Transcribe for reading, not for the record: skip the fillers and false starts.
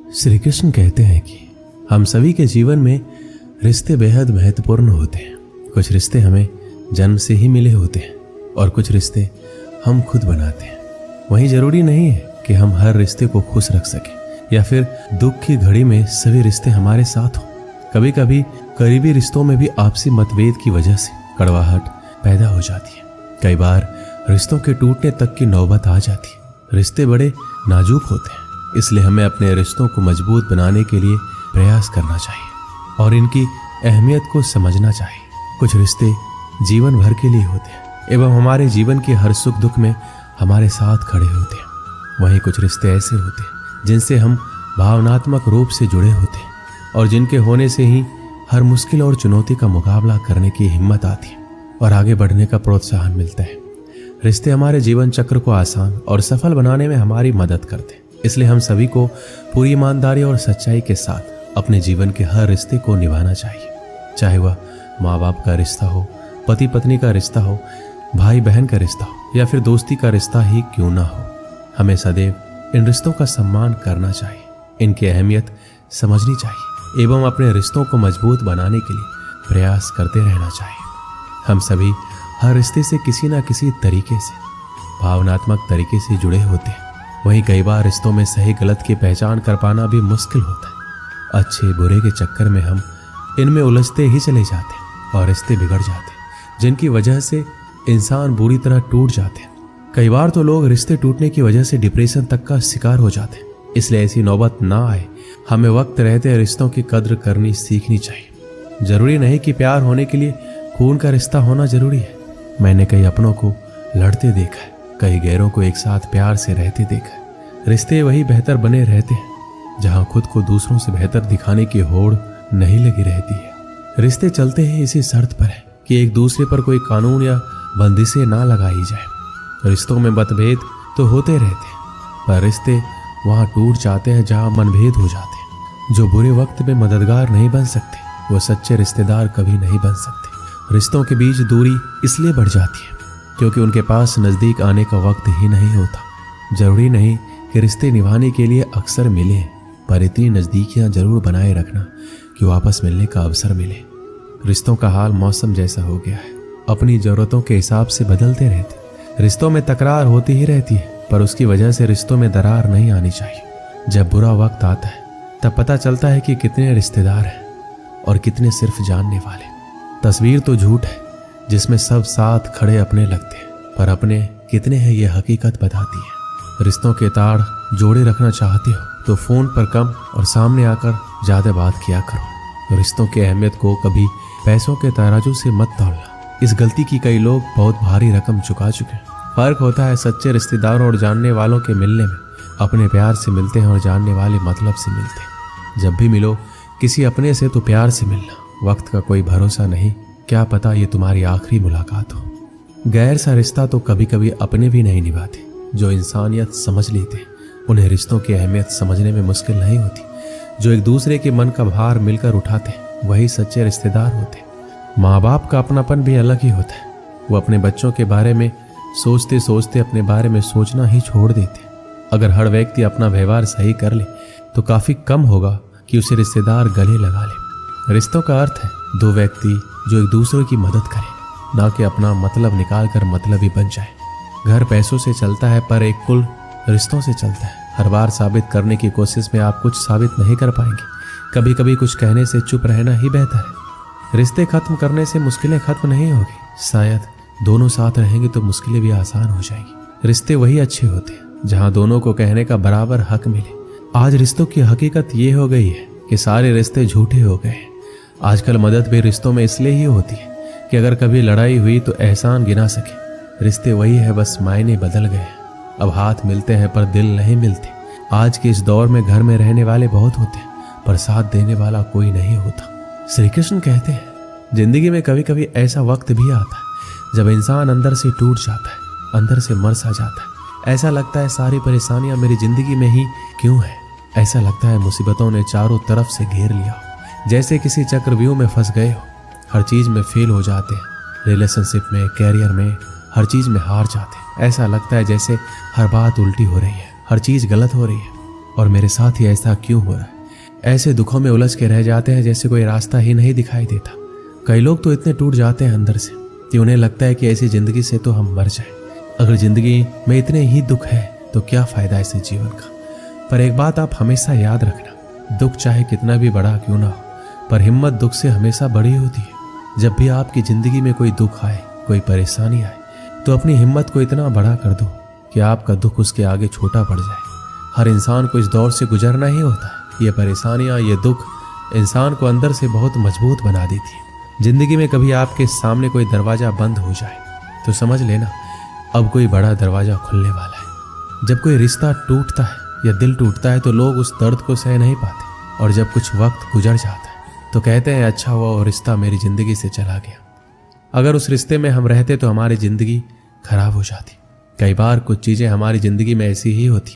श्री कृष्ण कहते हैं कि हम सभी के जीवन में रिश्ते बेहद महत्वपूर्ण होते हैं। कुछ रिश्ते हमें जन्म से ही मिले होते हैं और कुछ रिश्ते हम खुद बनाते हैं। वहीं जरूरी नहीं है कि हम हर रिश्ते को खुश रख सकें या फिर दुख की घड़ी में सभी रिश्ते हमारे साथ हों। कभी कभी करीबी रिश्तों में भी आपसी मतभेद की वजह से कड़वाहट पैदा हो जाती है। कई बार रिश्तों के टूटने तक की नौबत आ जाती है। रिश्ते बड़े नाजुक होते हैं, इसलिए हमें अपने रिश्तों को मजबूत बनाने के लिए प्रयास करना चाहिए और इनकी अहमियत को समझना चाहिए। कुछ रिश्ते जीवन भर के लिए होते हैं एवं हमारे जीवन के हर सुख दुख में हमारे साथ खड़े होते हैं। वहीं कुछ रिश्ते ऐसे होते हैं जिनसे हम भावनात्मक रूप से जुड़े होते हैं और जिनके होने से ही हर मुश्किल और चुनौती का मुकाबला करने की हिम्मत आती है और आगे बढ़ने का प्रोत्साहन मिलता है। रिश्ते हमारे जीवन चक्र को आसान और सफल बनाने में हमारी मदद करते हैं। इसलिए हम सभी को पूरी ईमानदारी और सच्चाई के साथ अपने जीवन के हर रिश्ते को निभाना चाहिए, चाहे वह माँ बाप का रिश्ता हो, पति पत्नी का रिश्ता हो, भाई बहन का रिश्ता हो या फिर दोस्ती का रिश्ता ही क्यों ना हो। हमें सदैव इन रिश्तों का सम्मान करना चाहिए, इनकी अहमियत समझनी चाहिए एवं अपने रिश्तों को मजबूत बनाने के लिए प्रयास करते रहना चाहिए। हम सभी हर रिश्ते से किसी न किसी तरीके से भावनात्मक तरीके से जुड़े होते हैं। वहीं कई बार रिश्तों में सही गलत की पहचान कर पाना भी मुश्किल होता है। अच्छे बुरे के चक्कर में हम इनमें उलझते ही चले जाते हैं और रिश्ते बिगड़ जाते हैं, जिनकी वजह से इंसान बुरी तरह टूट जाते हैं। कई बार तो लोग रिश्ते टूटने की वजह से डिप्रेशन तक का शिकार हो जाते हैं। इसलिए ऐसी नौबत ना आए, हमें वक्त रहते रिश्तों की कद्र करनी सीखनी चाहिए। जरूरी नहीं कि प्यार होने के लिए खून का रिश्ता होना जरूरी है। मैंने कई अपनों को लड़ते देखा है, कई गैरों को एक साथ प्यार से रहते देखा है। रिश्ते वही बेहतर बने रहते हैं जहां खुद को दूसरों से बेहतर दिखाने की होड़ नहीं लगी रहती है। रिश्ते चलते हैं इसी शर्त पर है कि एक दूसरे पर कोई कानून या बंदिशें ना लगाई जाए। रिश्तों में मतभेद तो होते रहते हैं, पर रिश्ते वहां टूट जाते हैं जहां मनभेद हो जाते हैं। जो बुरे वक्त में मददगार नहीं बन सकते, वो सच्चे रिश्तेदार कभी नहीं बन सकते। रिश्तों के बीच दूरी इसलिए बढ़ जाती है क्योंकि उनके पास नजदीक आने का वक्त ही नहीं होता। जरूरी नहीं कि रिश्ते निभाने के लिए अक्सर मिले, पर इतनी नजदीकियां जरूर बनाए रखना कि वापस मिलने का अवसर मिले। रिश्तों का हाल मौसम जैसा हो गया है, अपनी जरूरतों के हिसाब से बदलते रहते। रिश्तों में तकरार होती ही रहती है, पर उसकी वजह से रिश्तों में दरार नहीं आनी चाहिए। जब बुरा वक्त आता है तब पता चलता है कि कितने रिश्तेदार हैं और कितने सिर्फ जानने वाले। तस्वीर तो झूठ है जिसमें सब साथ खड़े अपने लगते हैं, पर अपने कितने हैं ये हकीकत बताती है। रिश्तों के तार जोड़े रखना चाहते हो तो फोन पर कम और सामने आकर ज्यादा बात किया करो। रिश्तों की अहमियत को कभी पैसों के तराजू से मत तौलना। इस गलती की कई लोग बहुत भारी रकम चुका चुके हैं। फर्क होता है सच्चे रिश्तेदारों और जानने वालों के मिलने में। अपने प्यार से मिलते हैं और जानने वाले मतलब से मिलते हैं। जब भी मिलो किसी अपने से तो प्यार से मिलना। वक्त का कोई भरोसा नहीं, क्या पता ये तुम्हारी आखिरी मुलाकात हो। गैर सा रिश्ता तो कभी कभी अपने भी नहीं निभाते। जो इंसानियत समझ लेते उन्हें रिश्तों की अहमियत समझने में मुश्किल नहीं होती। जो एक दूसरे के मन का भार मिलकर उठाते वही सच्चे रिश्तेदार होते। माँ बाप का अपनापन भी अलग ही होता है। वो अपने बच्चों के बारे में सोचते सोचते अपने बारे में सोचना ही छोड़ देते। अगर हर व्यक्ति अपना व्यवहार सही कर ले तो काफी कम होगा कि उसे रिश्तेदार गले लगा ले। रिश्तों का अर्थ है दो व्यक्ति जो एक दूसरे की मदद करें, ना कि अपना मतलब निकाल कर मतलबी बन जाए। घर पैसों से चलता है पर एक कुल रिश्तों से चलता है। हर बार साबित करने की कोशिश में आप कुछ साबित नहीं कर पाएंगे। कभी कभी कुछ कहने से चुप रहना ही बेहतर है। रिश्ते खत्म करने से मुश्किलें खत्म नहीं होगी, शायद दोनों साथ रहेंगे तो मुश्किलें भी आसान हो जाएंगी। रिश्ते वही अच्छे होते हैं जहां दोनों को कहने का बराबर हक मिले। आज रिश्तों की हकीकत ये हो गई है कि सारे रिश्ते झूठे हो गए। आजकल मदद भी रिश्तों में इसलिए ही होती है कि अगर कभी लड़ाई हुई तो एहसान गिना सके। रिश्ते वही है, बस मायने बदल गए। अब हाथ मिलते हैं पर दिल नहीं मिलते। आज के इस दौर में घर में रहने वाले बहुत होते हैं पर साथ देने वाला कोई नहीं होता। श्री कृष्ण कहते हैं जिंदगी में कभी कभी ऐसा वक्त भी आता है जब इंसान अंदर से टूट जाता है, अंदर से मर सा जाता है। ऐसा लगता है सारी परेशानियां मेरी जिंदगी में ही क्यों है। ऐसा लगता है मुसीबतों ने चारों तरफ से घेर लिया हो, जैसे किसी चक्रव्यूह में फंस गए हो। हर चीज में फेल हो जाते हैं, रिलेशनशिप में, कैरियर में, हर चीज में हार जाते हैं। ऐसा लगता है जैसे हर बात उल्टी हो रही है, हर चीज गलत हो रही है और मेरे साथ ही ऐसा क्यों हो रहा है। ऐसे दुखों में उलझ के रह जाते हैं जैसे कोई रास्ता ही नहीं दिखाई देता। कई लोग तो इतने टूट जाते हैं अंदर से कि उन्हें लगता है कि ऐसी जिंदगी से तो हम मर जाएं। अगर जिंदगी में इतने ही दुख है तो क्या फायदा ऐसे जीवन का। पर एक बात आप हमेशा याद रखना, दुख चाहे कितना भी बड़ा क्यों ना हो, पर हिम्मत दुख से हमेशा बड़ी होती है। जब भी आपकी जिंदगी में कोई दुख आए, कोई परेशानी आए, तो अपनी हिम्मत को इतना बड़ा कर दो कि आपका दुख उसके आगे छोटा पड़ जाए। हर इंसान को इस दौर से गुजरना ही होता है। ये परेशानियां, ये दुख इंसान को अंदर से बहुत मजबूत बना देती है। जिंदगी में कभी आपके सामने कोई दरवाजा बंद हो जाए तो समझ लेना अब कोई बड़ा दरवाजा खुलने वाला है। जब कोई रिश्ता टूटता है या दिल टूटता है तो लोग उस दर्द को सह नहीं पाते, और जब कुछ वक्त गुजर जाता है तो कहते हैं अच्छा हुआ वो रिश्ता मेरी जिंदगी से चला गया। अगर उस रिश्ते में हम रहते तो हमारी जिंदगी खराब हो जाती। कई बार कुछ चीजें हमारी जिंदगी में ऐसी ही होती